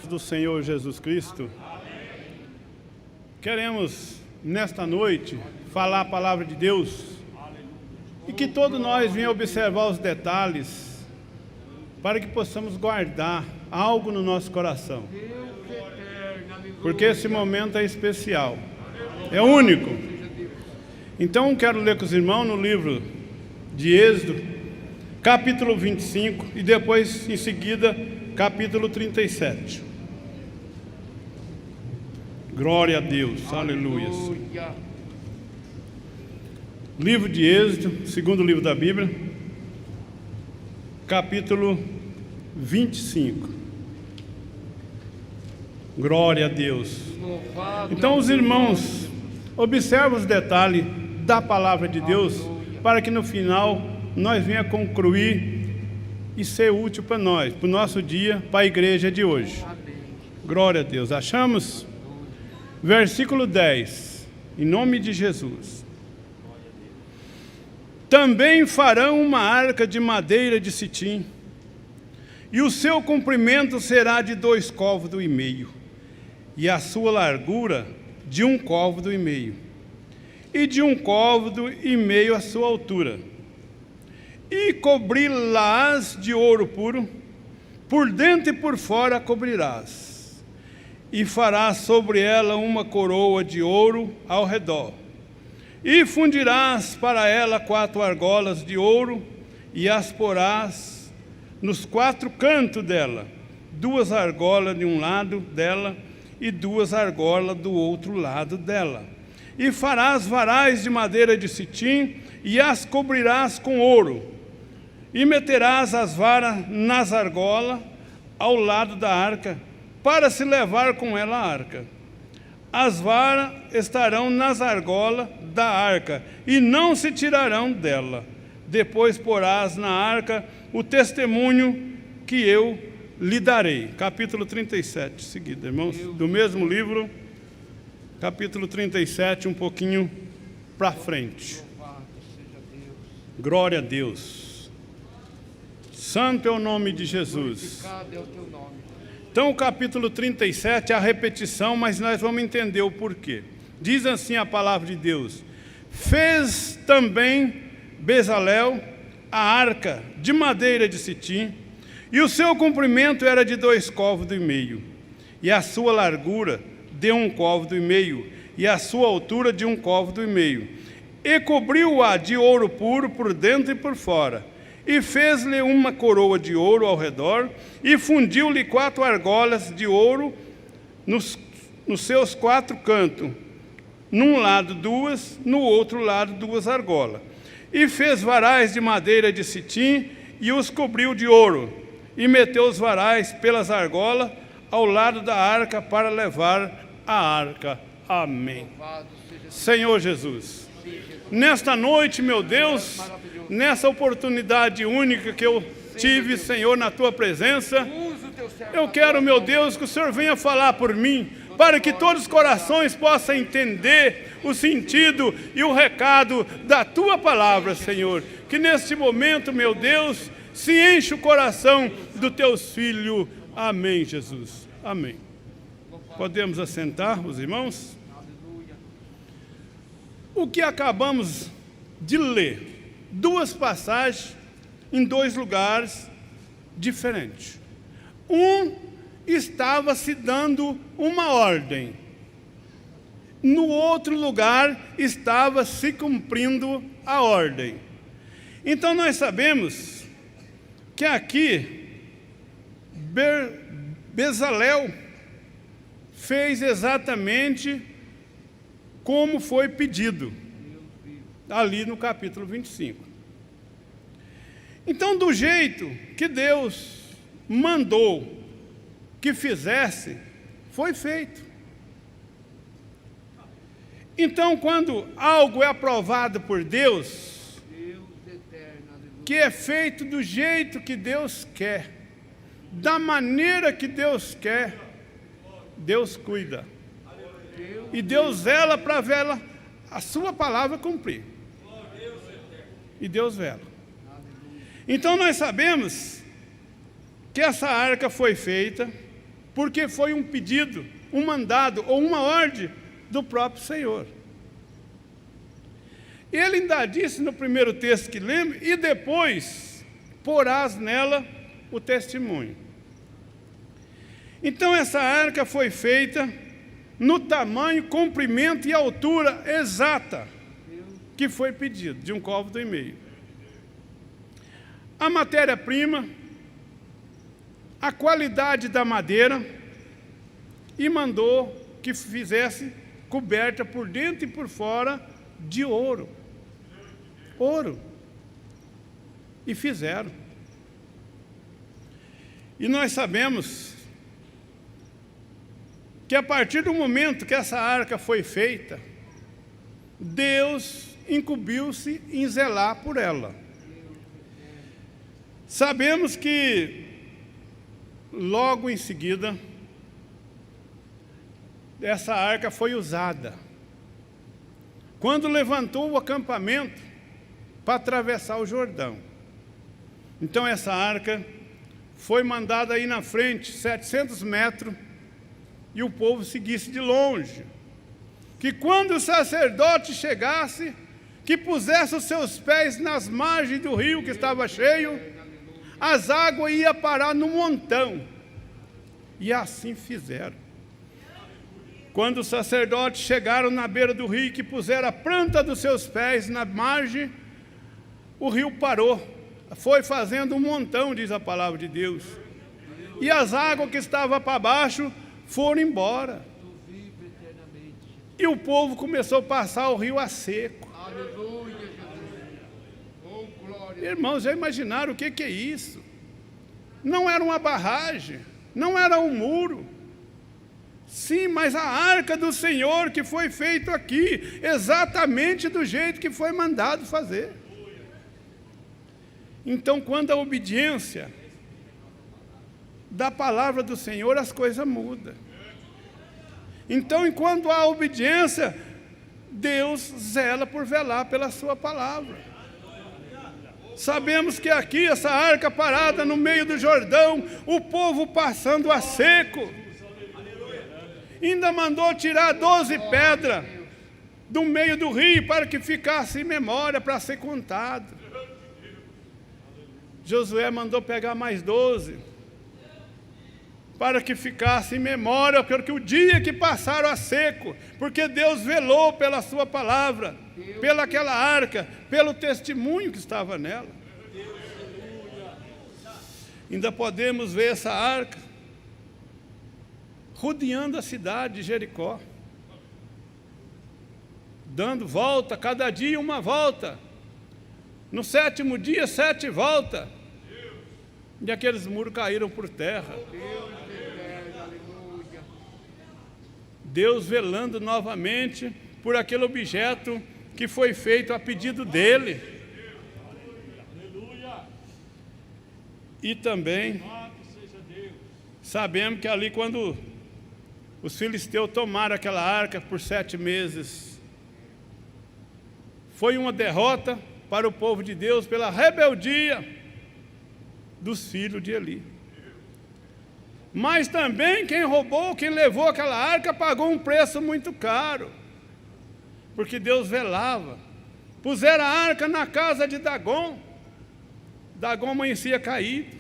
do Senhor Jesus Cristo. Queremos, nesta noite, falar a palavra de Deus e que todos nós venhamos observar os detalhes para que possamos guardar algo no nosso coração. Porque esse momento é especial, é único. Então, quero ler com os irmãos no livro de Êxodo, capítulo 25, e depois, em seguida, capítulo 37. Glória a Deus, aleluia. Livro de Êxodo, segundo livro da Bíblia, capítulo 25. Glória a Deus. Então, os irmãos, observem os detalhes da palavra de Deus, para que no final nós venha concluir e ser útil para nós, para o nosso dia, para a igreja de hoje. Glória a Deus. Achamos? Versículo 10, em nome de Jesus. Também farão uma arca de madeira de citim, e o seu comprimento será de 2 côvados e meio, e a sua largura de 1 côvado e meio, e de 1 côvado e meio a sua altura. E cobri-las de ouro puro, por dentro e por fora a cobrirás, e farás sobre ela uma coroa de ouro ao redor. E fundirás para ela 4 argolas de ouro, e as porás nos 4 cantos dela, 2 argolas de um lado dela, e 2 argolas do outro lado dela. E farás varais de madeira de citim, e as cobrirás com ouro. E meterás as varas nas argolas, ao lado da arca, para se levar com ela a arca. As varas estarão nas argolas da arca, e não se tirarão dela. Depois porás na arca o testemunho que eu lhe darei. Capítulo 37, seguido, irmãos, do mesmo livro, capítulo 37, um pouquinho para frente. Glória a Deus. Santo é o nome de Jesus. Então, o capítulo 37 é a repetição, mas nós vamos entender o porquê. Diz assim a palavra de Deus: fez também Bezalel a arca de madeira de citim, e o seu comprimento era de 2 côvados e meio, e a sua largura de 1 côvado e meio, e a sua altura de 1 côvado e meio. E cobriu-a de ouro puro por dentro e por fora, e fez-lhe uma coroa de ouro ao redor, e fundiu-lhe 4 argolas de ouro nos seus 4 cantos, num lado 2, no outro lado 2 argolas. E fez varais de madeira de citim, e os cobriu de ouro, e meteu os varais pelas argolas ao lado da arca para levar a arca. Amém. Senhor Jesus, nesta noite, meu Deus, nessa oportunidade única que eu tive, Senhor, na Tua presença, eu quero, meu Deus, que o Senhor venha falar por mim, para que todos os corações possam entender o sentido e o recado da Tua palavra, Senhor. Que neste momento, meu Deus, se enche o coração dos Teus filhos. Amém, Jesus. Amém. Podemos assentar, os irmãos? O que acabamos de ler, 2 passagens em 2 lugares diferentes. Um estava se dando uma ordem, no outro lugar estava se cumprindo a ordem. Então nós sabemos que aqui Bezalel fez exatamente como foi pedido, ali no capítulo 25. Então, do jeito que Deus mandou que fizesse, foi feito. Então, quando algo é aprovado por Deus, que é feito do jeito que Deus quer, da maneira que Deus quer, Deus cuida. E Deus zela para vela a sua palavra cumprir. E Deus vela. Então nós sabemos que essa arca foi feita, porque foi um pedido, um mandado ou uma ordem do próprio Senhor. Ele ainda disse no primeiro texto que lemos, e depois porás nela o testemunho. Então essa arca foi feita no tamanho, comprimento e altura exata que foi pedido, de 1,5 côvados. A matéria-prima, a qualidade da madeira, e mandou que fizesse coberta por dentro e por fora de ouro. Ouro. E fizeram. E nós sabemos que a partir do momento que essa arca foi feita, Deus incumbiu-se em zelar por ela. Sabemos que logo em seguida essa arca foi usada. Quando levantou o acampamento para atravessar o Jordão. Então essa arca foi mandada aí na frente, 700 metros, e o povo seguisse de longe. Que quando o sacerdote chegasse, que pusesse os seus pés nas margens do rio que estava cheio, as águas iam parar no montão. E assim fizeram. Quando os sacerdotes chegaram na beira do rio, que puseram a planta dos seus pés na margem, o rio parou, foi fazendo um montão, diz a palavra de Deus. E as águas que estavam para baixo foram embora. E o povo começou a passar o rio a seco. Aleluia, Jesus. Oh, glória. Irmãos, já imaginaram o que é isso? Não era uma barragem, não era um muro. Sim, mas a arca do Senhor que foi feito aqui, exatamente do jeito que foi mandado fazer. Então, quando a obediência da palavra do Senhor, as coisas mudam. Então, enquanto há obediência, Deus zela por velar pela sua palavra. Sabemos que aqui, essa arca parada no meio do Jordão, o povo passando a seco, ainda mandou tirar 12 pedras do meio do rio para que ficasse em memória para ser contado. Josué mandou pegar mais 12 para que ficasse em memória, porque o dia que passaram a seco, porque Deus velou pela sua palavra, pela aquela arca, pelo testemunho que estava nela. Ainda podemos ver essa arca rodeando a cidade de Jericó, dando volta, cada dia uma volta. No 7º dia, 7 voltas. E aqueles muros caíram por terra. Deus velando novamente por aquele objeto que foi feito a pedido dele. E também sabemos que ali, quando os filisteus tomaram aquela arca por 7 meses, foi uma derrota para o povo de Deus pela rebeldia dos filhos de Eli. Mas também quem roubou, quem levou aquela arca, pagou um preço muito caro, porque Deus velava. Puseram a arca na casa de Dagon. Dagon amanhecia caído.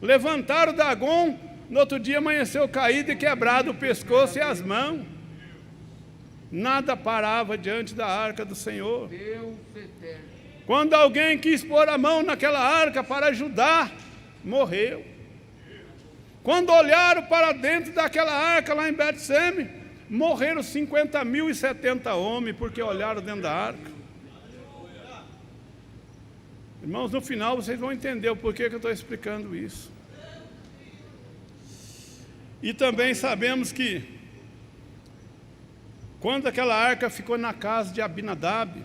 Levantaram Dagon, no outro dia amanheceu caído e quebrado o pescoço e as mãos. Nada parava diante da arca do Senhor. Deus eterno. Quando alguém quis pôr a mão naquela arca para ajudar, morreu. Quando olharam para dentro daquela arca lá em Betseme, morreram 50.070 homens, porque olharam dentro da arca. Irmãos, no final vocês vão entender o porquê que eu estou explicando isso. E também sabemos que, quando aquela arca ficou na casa de Abinadab,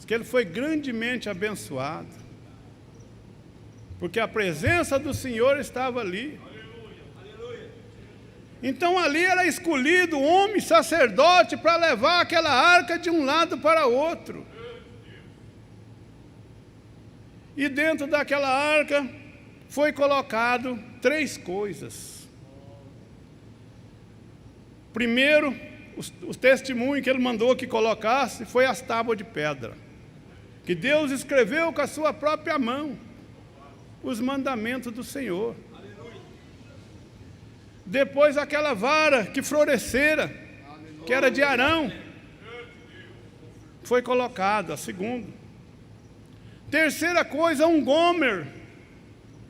que ele foi grandemente abençoado, porque a presença do Senhor estava ali. Então ali era escolhido um homem sacerdote para levar aquela arca de um lado para outro. E dentro daquela arca foi colocado 3 coisas. Primeiro, o testemunho que ele mandou que colocasse foi as tábuas de pedra, que Deus escreveu com a sua própria mão os mandamentos do Senhor. Depois aquela vara que florescera, que era de Arão, foi colocada, a segunda. Terceira coisa, um gomer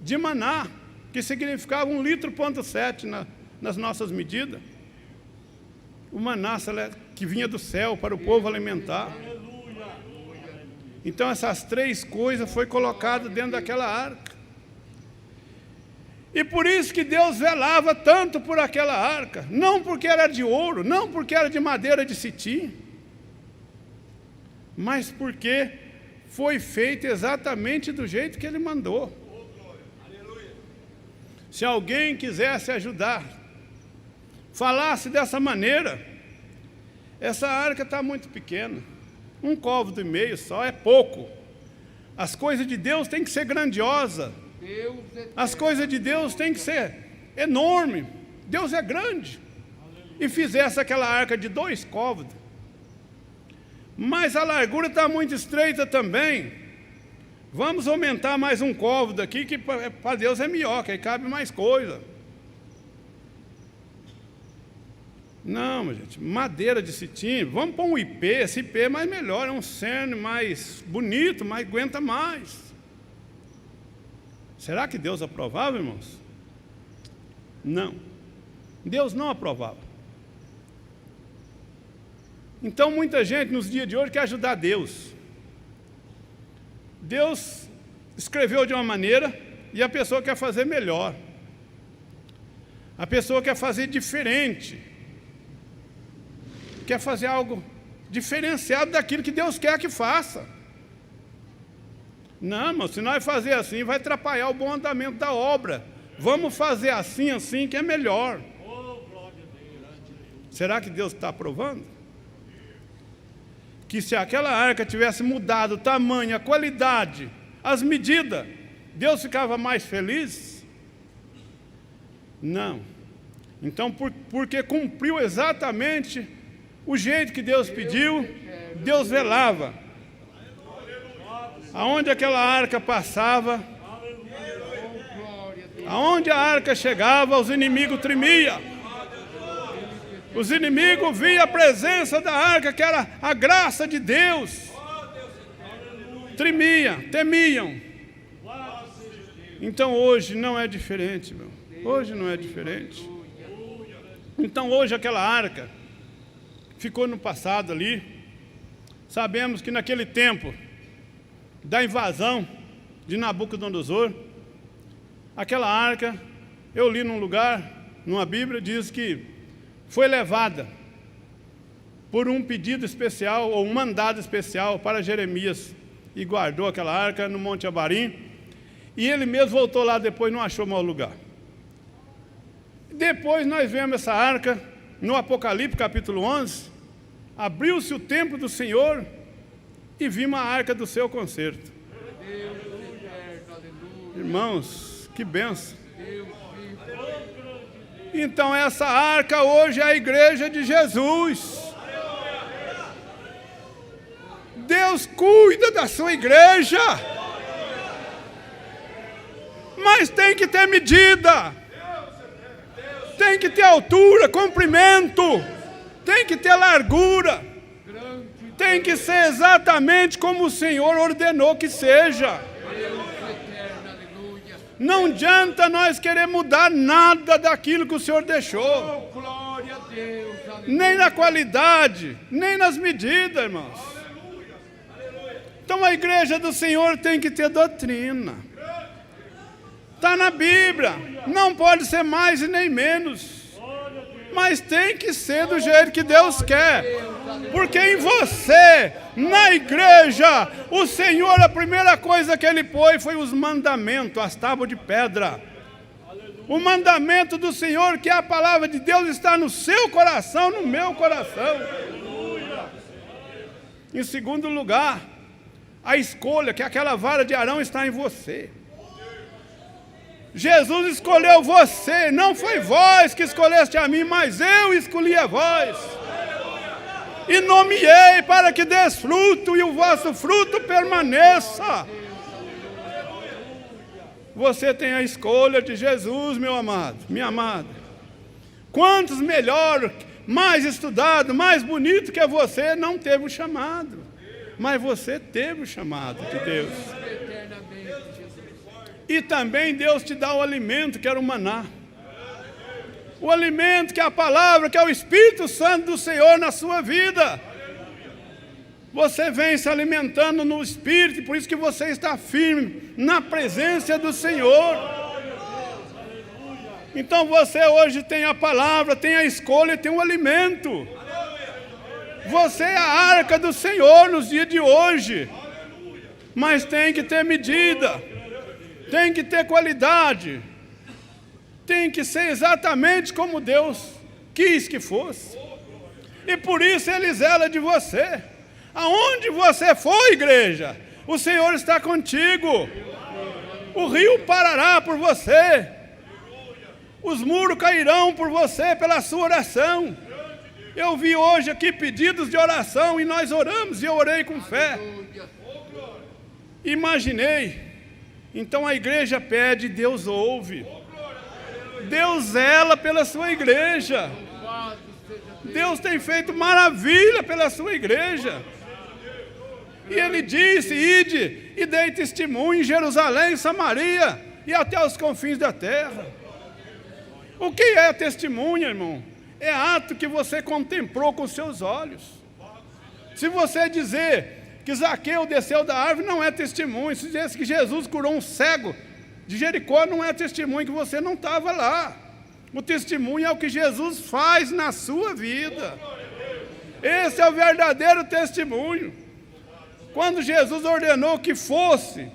de maná, que significava 1,7 litro nas nossas medidas. O maná que vinha do céu para o povo alimentar. Então essas 3 coisas foram colocadas dentro daquela arca. E por isso que Deus velava tanto por aquela arca, não porque era de ouro, não porque era de madeira de cetim, mas porque foi feito exatamente do jeito que Ele mandou. Se alguém quisesse ajudar, falasse dessa maneira, essa arca está muito pequena, 1,5 côvado só é pouco. As coisas de Deus têm que ser grandiosas. As coisas de Deus têm que ser enormes. Deus é grande. E fizesse aquela arca de 2 côvados. Mas a largura está muito estreita também. Vamos aumentar mais 1 côvado aqui, que para Deus é melhor, que aí cabe mais coisa. Não, minha gente, madeira de cetim, vamos pôr um IP, esse IP é mais melhor, é um cerne mais bonito, mais aguenta mais. Será que Deus aprovava, irmãos? Não. Deus não aprovava. Então, muita gente nos dias de hoje quer ajudar Deus. Deus escreveu de uma maneira e a pessoa quer fazer melhor. A pessoa quer fazer diferente. Quer fazer algo diferenciado daquilo que Deus quer que faça. Não, irmão, se nós fazer assim, vai atrapalhar o bom andamento da obra. Vamos fazer assim, que é melhor. Será que Deus está aprovando? Que se aquela arca tivesse mudado o tamanho, a qualidade, as medidas, Deus ficava mais feliz? Não. Então, porque cumpriu exatamente o jeito que Deus pediu, Deus velava. Aonde aquela arca passava, aonde a arca chegava, os inimigos tremiam. Os inimigos viam a presença da arca, que era a graça de Deus. Tremiam, temiam. Então hoje não é diferente, meu. Hoje não é diferente. Então hoje aquela arca ficou no passado ali. Sabemos que naquele tempo da invasão de Nabucodonosor, aquela arca, eu li num lugar, numa Bíblia, diz que foi levada por um pedido especial, ou um mandado especial para Jeremias, e guardou aquela arca no Monte Abarim, e ele mesmo voltou lá depois, não achou mau lugar. Depois nós vemos essa arca, no Apocalipse capítulo 11, abriu-se o templo do Senhor, e vimos a arca do seu concerto. Irmãos, que bênção. Então essa arca hoje é a igreja de Jesus. Deus cuida da sua igreja. Mas tem que ter medida. Tem que ter altura, comprimento. Tem que ter largura. Tem que ser exatamente como o Senhor ordenou que seja. Não adianta nós querer mudar nada daquilo que o Senhor deixou. Nem na qualidade, nem nas medidas, irmãos. Então a igreja do Senhor tem que ter doutrina. Está na Bíblia. Não pode ser mais e nem menos. Mas tem que ser do jeito que Deus quer. Porque em você, na igreja, o Senhor, a primeira coisa que Ele pôs foi os mandamentos, as tábuas de pedra. O mandamento do Senhor, que é a palavra de Deus, está no seu coração, no meu coração. Em segundo lugar, a escolha, que aquela vara de Arão está em você. Jesus escolheu você, não foi vós que escolheste a mim, mas eu escolhi a vós. E nomeei para que des fruto e o vosso fruto permaneça. Você tem a escolha de Jesus, meu amado, minha amada. Quantos melhor, mais estudado, mais bonito que você não teve o chamado, mas você teve o chamado de Deus. E também Deus te dá o alimento que era o maná. O alimento que é a palavra, que é o Espírito Santo do Senhor na sua vida. Você vem se alimentando no Espírito, e por isso que você está firme na presença do Senhor. Então você hoje tem a palavra, tem a escolha, tem o alimento. Você é a arca do Senhor nos dias de hoje. Mas tem que ter medida, tem que ter qualidade, tem que ser exatamente como Deus quis que fosse. E por isso Ele zela de você. Aonde você for, igreja, o Senhor está contigo. O rio parará por você. Os muros cairão por você pela sua oração. Eu vi hoje aqui pedidos de oração e nós oramos e eu orei com fé. Imaginei. Então a igreja pede, Deus ouve. Deus zela pela sua igreja. Deus tem feito maravilha pela sua igreja. E Ele disse, ide e dei testemunho em Jerusalém, Samaria e até os confins da terra. O que é testemunha, irmão? É ato que você contemplou com seus olhos. Se você dizer que Zaqueu desceu da árvore, não é testemunho. Se dizer que Jesus curou um cego de Jericó, não é testemunho, que você não estava lá. O testemunho é o que Jesus faz na sua vida. Esse é o verdadeiro testemunho. Quando Jesus ordenou que fosse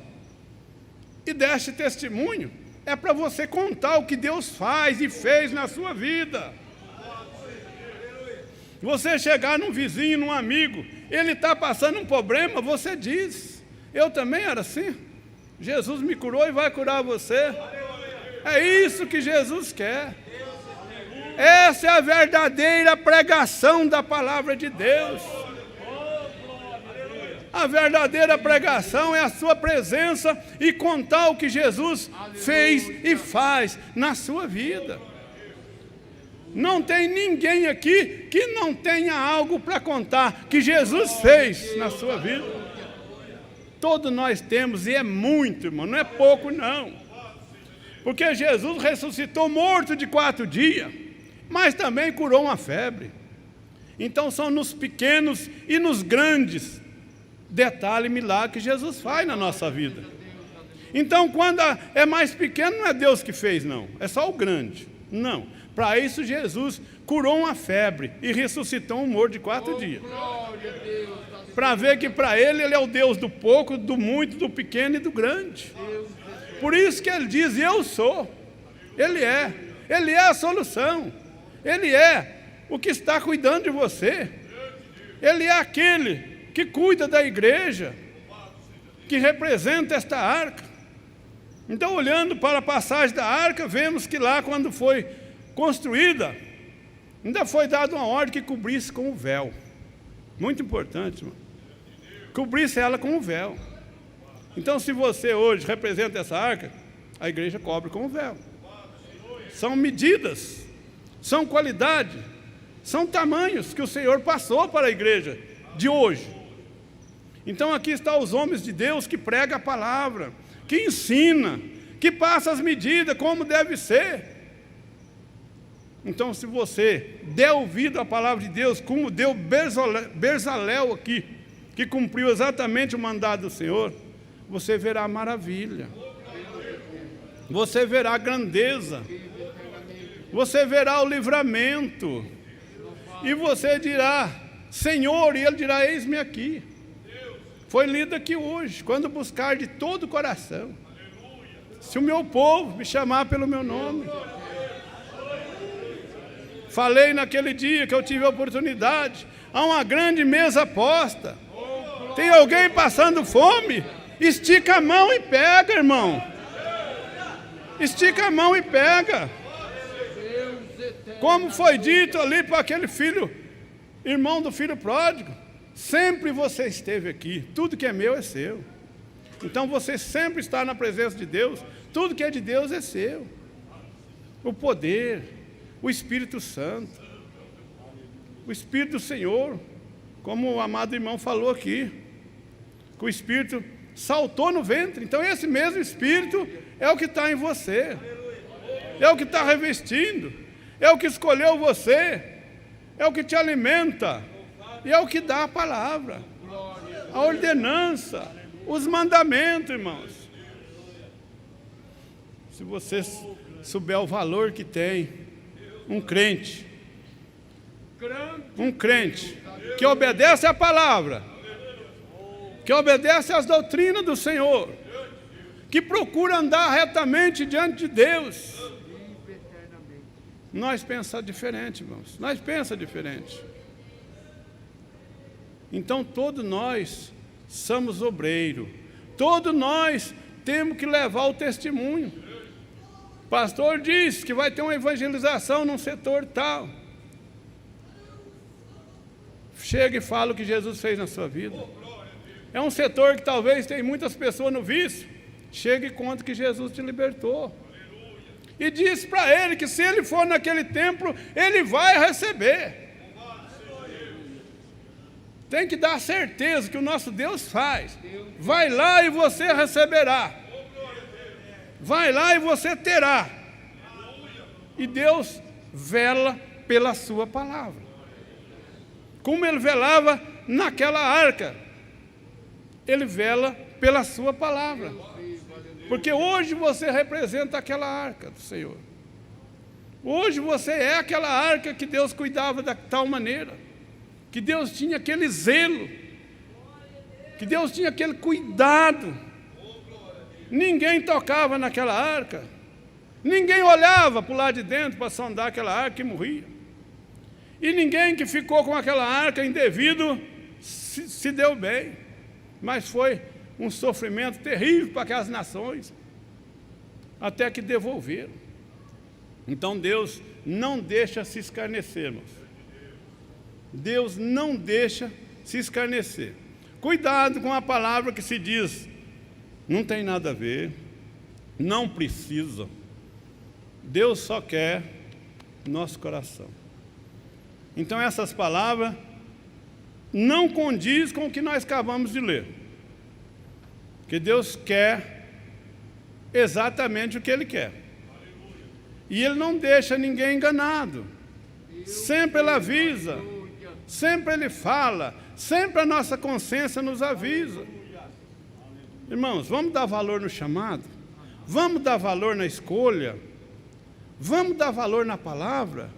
e deste testemunho, é para você contar o que Deus faz e fez na sua vida. Você chegar num vizinho, num amigo, ele está passando um problema, você diz, eu também era assim, Jesus me curou e vai curar você. É isso que Jesus quer. Essa é a verdadeira pregação da palavra de Deus. A verdadeira pregação é a sua presença e contar o que Jesus fez e faz na sua vida. Não tem ninguém aqui que não tenha algo para contar que Jesus fez na sua vida. Todos nós temos, e é muito, irmão, não é pouco não. Porque Jesus ressuscitou morto de 4 dias, mas também curou uma febre. Então são nos pequenos e nos grandes detalhe, milagre que Jesus faz na nossa vida. Então quando é mais pequeno, não é Deus que fez não, é só o grande. Não, para isso Jesus curou uma febre e ressuscitou um morto de 4 dias. Para ver que para Ele é o Deus do pouco, do muito, do pequeno e do grande. Por isso que Ele diz, eu sou. Ele é a solução. Ele é o que está cuidando de você. Ele é aquele que cuida da igreja, que representa esta arca. Então, olhando para a passagem da arca, vemos que lá, quando foi construída, ainda foi dada uma ordem que cobrisse com o véu. Muito importante, irmão. Cobrisse ela com o véu. Então, se você hoje representa essa arca, a igreja cobre com o véu. São medidas, são qualidade, são tamanhos que o Senhor passou para a igreja de hoje. Então aqui estão os homens de Deus que pregam a palavra, que ensina, que passa as medidas como deve ser. Então se você der ouvido à palavra de Deus, como deu Bezalel aqui, que cumpriu exatamente o mandado do Senhor, você verá maravilha, você verá grandeza, você verá o livramento, e você dirá, Senhor, e Ele dirá, eis-me aqui. Foi lido aqui hoje, quando buscar de todo o coração. Se o meu povo me chamar pelo meu nome. Falei naquele dia que eu tive a oportunidade, há uma grande mesa posta. Tem alguém passando fome? Estica a mão e pega, irmão. Estica a mão e pega. Deus eterno. Como foi dito ali para aquele filho, irmão do filho pródigo, sempre você esteve aqui, tudo que é meu é seu. Então você sempre está na presença de Deus, tudo que é de Deus é seu. O poder, o Espírito Santo, o Espírito do Senhor, como o amado irmão falou aqui, que o Espírito saltou no ventre. Então esse mesmo Espírito é o que está em você, é o que está revestindo, é o que escolheu você, é o que te alimenta, e é o que dá a palavra, a ordenança, os mandamentos, irmãos. Se você souber o valor que tem um crente que obedece à palavra, que obedece às doutrinas do Senhor, que procura andar retamente diante de Deus, nós pensamos diferente, irmãos. Nós pensamos diferente. Então todos nós somos obreiros, todos nós temos que levar o testemunho. O pastor diz que vai ter uma evangelização num setor tal. Chega e fala o que Jesus fez na sua vida. É um setor que talvez tem muitas pessoas no vício. Chega e conta que Jesus te libertou. E diz para ele que se ele for naquele templo, ele vai receber. Tem que dar certeza que o nosso Deus faz. Vai lá e você receberá. Vai lá e você terá. E Deus vela pela sua palavra. Como ele velava naquela arca, ele vela pela sua palavra. Porque hoje você representa aquela arca do Senhor. Hoje você é aquela arca que Deus cuidava da tal maneira, que Deus tinha aquele zelo, que Deus tinha aquele cuidado. Ninguém tocava naquela arca, ninguém olhava para o lado de dentro para sondar aquela arca e morria. E ninguém que ficou com aquela arca indevido se deu bem, mas foi um sofrimento terrível para aquelas nações, até que devolveram. Então Deus não deixa se escarnecer, irmãos. Deus não deixa se escarnecer. Cuidado com a palavra que se diz, não tem nada a ver, não precisa. Deus só quer nosso coração. Então essas palavras não condiz com o que nós acabamos de ler. Que Deus quer exatamente o que Ele quer. E Ele não deixa ninguém enganado. Sempre Ele avisa, sempre Ele fala, sempre a nossa consciência nos avisa. Irmãos, vamos dar valor no chamado? Vamos dar valor na escolha? Vamos dar valor na palavra?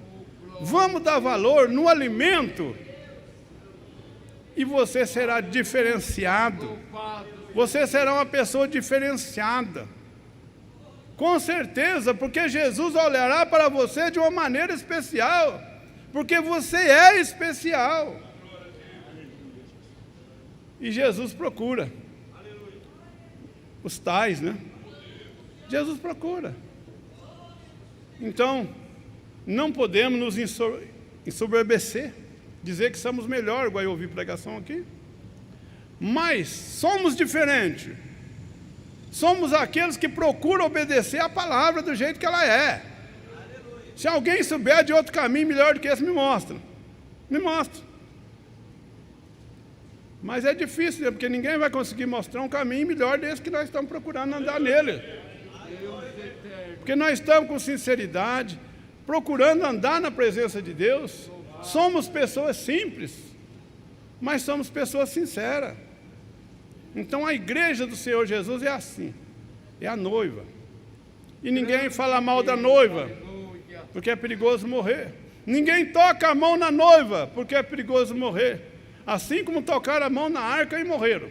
Vamos dar valor no alimento? E você será diferenciado. Você será uma pessoa diferenciada. Com certeza, porque Jesus olhará para você de uma maneira especial. Porque você é especial. E Jesus procura os tais, né? Jesus procura. Então, não podemos nos ensoberbecer, dizer que somos melhor, igual eu ouvi pregação aqui. Mas somos diferentes. Somos aqueles que procuram obedecer a palavra do jeito que ela é. Se alguém souber de outro caminho melhor do que esse, me mostra. Me mostra. Mas é difícil, né? Porque ninguém vai conseguir mostrar um caminho melhor desse que nós estamos procurando andar nele. Porque nós estamos com sinceridade, procurando andar na presença de Deus. Somos pessoas simples, mas somos pessoas sinceras. Então a igreja do Senhor Jesus é assim, é a noiva. E ninguém fala mal da noiva, porque é perigoso morrer. Ninguém toca a mão na noiva, porque é perigoso morrer. Assim como tocaram a mão na arca e morreram.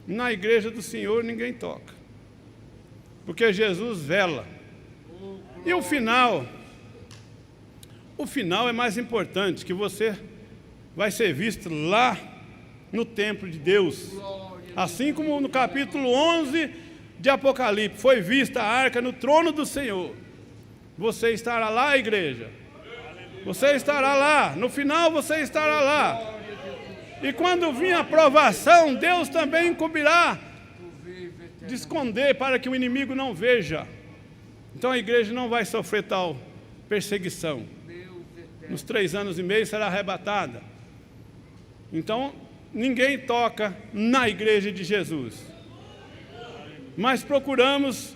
Na igreja do Senhor ninguém toca, porque Jesus vela. E o final é mais importante, que você vai ser visto lá no templo de Deus. Assim como no capítulo 11, de Apocalipse, foi vista a arca no trono do Senhor. Você estará lá, igreja. Você estará lá. No final você estará lá. E quando vir a provação, Deus também incumbirá de esconder para que o inimigo não veja. Então a igreja não vai sofrer tal perseguição. Nos 3 anos e meio será arrebatada. Então ninguém toca na igreja de Jesus. Mas procuramos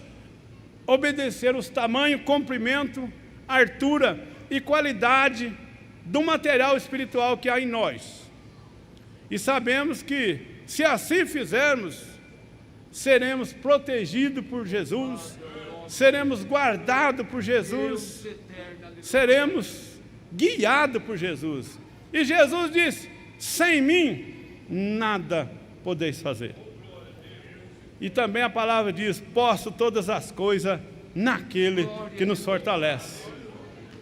obedecer os tamanhos, comprimento, altura e qualidade do material espiritual que há em nós. E sabemos que, se assim fizermos, seremos protegidos por Jesus, seremos guardados por Jesus, seremos guiados por Jesus. E Jesus disse: sem mim, nada podeis fazer. E também a palavra diz: posso todas as coisas naquele que nos fortalece.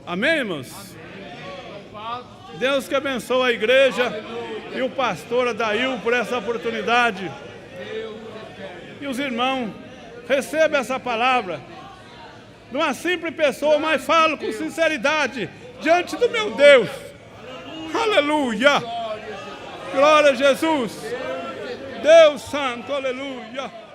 Amém, irmãos? Deus que abençoe a igreja e o pastor Adail por essa oportunidade. E os irmãos, receba essa palavra de uma simples pessoa, mas falo com sinceridade diante do meu Deus. Aleluia! Glória a Jesus! Deus Santo, aleluia!